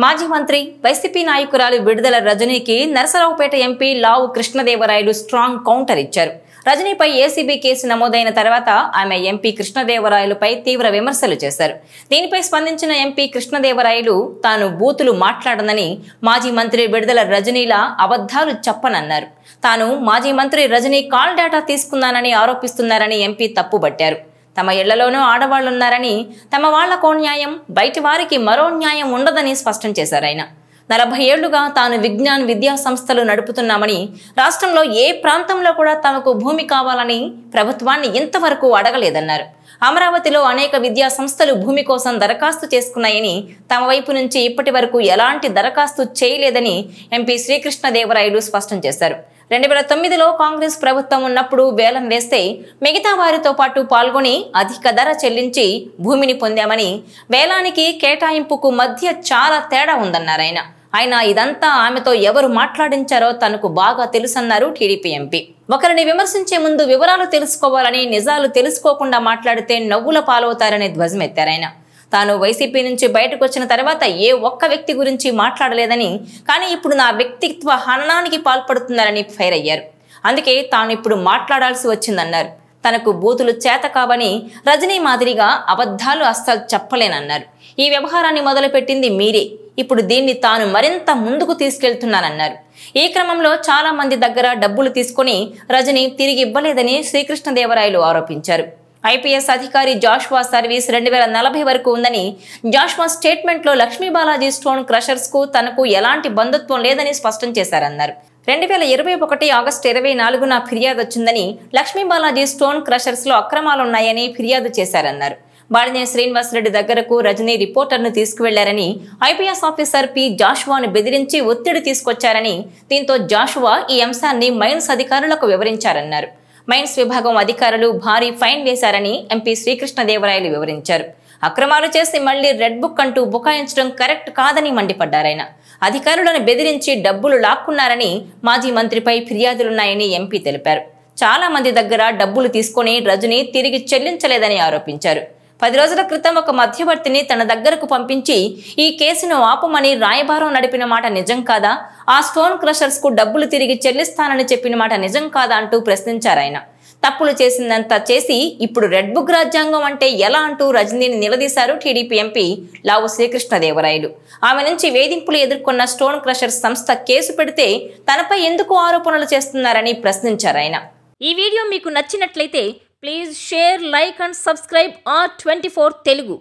మాజీ మంత్రి వైసీపీ నాయకురాలు విడుదల రజనీకి నరసరావుపేట ఎంపీ లావు కృష్ణదేవరాయలు స్ట్రాంగ్ కౌంటర్ ఇచ్చారు. రజనీపై ఏసీబీ కేసు నమోదైన తర్వాత ఆమె ఎంపీ కృష్ణదేవరాయలుపై తీవ్ర విమర్శలు చేశారు. దీనిపై స్పందించిన ఎంపీ కృష్ణదేవరాయలు తాను బూతులు మాట్లాడనని, మాజీ మంత్రి విడుదల రజనీలా అబద్ధాలు చెప్పనన్నారు. తాను మాజీ మంత్రి రజనీ కాల్ డేటా తీసుకున్నానని ఆరోపిస్తున్నారని ఎంపీ తప్పుబట్టారు. తమ ఇళ్లలోనూ ఆడవాళ్లున్నారని, తమ వాళ్లకో న్యాయం, బయటి వారికి మరో న్యాయం ఉండదని స్పష్టం చేశారు. ఆయన 40 ఏళ్లుగా తాను విజ్ఞాన్ విద్యా సంస్థలు నడుపుతున్నామని, రాష్ట్రంలో ఏ ప్రాంతంలో కూడా తమకు భూమి కావాలని ప్రభుత్వాన్ని ఇంతవరకు అడగలేదన్నారు. అమరావతిలో అనేక విద్యా సంస్థలు భూమి కోసం దరఖాస్తు చేసుకున్నాయని, తమ వైపు నుంచి ఇప్పటి వరకు ఎలాంటి దరఖాస్తు చేయలేదని ఎంపీ శ్రీకృష్ణదేవరాయలు స్పష్టం చేశారు. 2009లో కాంగ్రెస్ ప్రభుత్వం ఉన్నప్పుడు వేలం వేస్తే మిగతా వారితో పాటు పాల్గొని అధిక ధర చెల్లించి భూమిని పొందామని, వేలానికి కేటాయింపుకు మధ్య చాలా తేడా ఉందన్నారు. ఆయన ఇదంతా ఆమెతో ఎవరు మాట్లాడించారో తనకు బాగా తెలుసన్నారు టీడీపీ ఎంపీ. ఒకరిని విమర్శించే ముందు వివరాలు తెలుసుకోవాలని, నిజాలు తెలుసుకోకుండా మాట్లాడితే నవ్వుల పాలవుతారని ధ్వజమెత్తారు. తాను వైసీపీ నుంచి బయటకు వచ్చిన తర్వాత ఏ ఒక్క వ్యక్తి గురించి మాట్లాడలేదని, కానీ ఇప్పుడు నా వ్యక్తిత్వ హననానికి పాల్పడుతున్నారని ఫైర్ అయ్యారు. అందుకే తాను ఇప్పుడు మాట్లాడాల్సి వచ్చిందన్నారు. తనకు బూతులు చేత కావని, రజనీ మాదిరిగా అబద్ధాలు అస్సలు చెప్పలేనన్నారు. ఈ వ్యవహారాన్ని మొదలుపెట్టింది మీరే, ఇప్పుడు దీన్ని తాను మరింత ముందుకు తీసుకెళ్తున్నానన్నారు. ఈ క్రమంలో చాలా మంది దగ్గర డబ్బులు తీసుకుని రజనీ తిరిగి ఇవ్వలేదని శ్రీకృష్ణదేవరాయలు ఆరోపించారు. ఐపీఎస్ అధికారి జాషువా సర్వీస్ 2040 వరకు ఉందని, జాషువా స్టేట్మెంట్లో లక్ష్మీ బాలాజీ స్టోన్ క్రషర్స్ కు తనకు ఎలాంటి బంధుత్వం లేదని స్పష్టం చేశారన్నారు. 2021 ఆగస్టు 24న ఫిర్యాదు వచ్చిందని, లక్ష్మీ బాలాజీ స్టోన్ క్రషర్స్ లో అక్రమాలున్నాయని ఫిర్యాదు చేశారన్నారు. బాలినేని శ్రీనివాసరెడ్డి దగ్గరకు రజనీ రిపోర్టర్ను తీసుకువెళ్లారని, ఐపీఎస్ ఆఫీసర్ పి జాషువాను బెదిరించి ఒత్తిడి తీసుకొచ్చారని, దీంతో జాషువా ఈ అంశాన్ని మైన్స్ అధికారులకు వివరించారన్నారు. మైన్స్ విభాగం అధికారులు భారీ ఫైన్ వేశారని ఎంపీ శ్రీకృష్ణదేవరాయలు వివరించారు. అక్రమాలు చేసి మళ్లీ రెడ్ బుక్ అంటూ బుకాయించడం కరెక్ట్ కాదని మండిపడ్డారాయన. అధికారులను బెదిరించి డబ్బులు లాక్కున్నారని, మాజీ మంత్రిపై ఫిర్యాదులున్నాయని ఎంపీ తెలిపారు. చాలా మంది దగ్గర డబ్బులు తీసుకుని రజనీ తిరిగి చెల్లించలేదని ఆరోపించారు. 10 రోజుల క్రితం ఒక మధ్యవర్తిని తన దగ్గరకు పంపించి ఈ కేసును ఆపమని రాయబారం నడిపిన మాట నిజం కాదా? ఆ స్టోన్ క్రషర్స్ కు డబ్బులు తిరిగి చెల్లిస్తానని చెప్పిన మాట నిజం కాదా అంటూ ప్రశ్నించారాయన. తప్పులు చేసిందంతా చేసి ఇప్పుడు రెడ్ బుక్ రాజ్యాంగం అంటే ఎలా అంటూ రజనీని నిలదీశారు టీడీపీ ఎంపీ లావు శ్రీకృష్ణదేవరాయలు. ఆమె నుంచి వేధింపులు ఎదుర్కొన్న స్టోన్ క్రషర్స్ సంస్థ కేసు పెడితే తనపై ఎందుకు ఆరోపణలు చేస్తున్నారని ప్రశ్నించారాయన. ఈ వీడియో మీకు నచ్చినట్లయితే please share, like and subscribe R24 Telugu.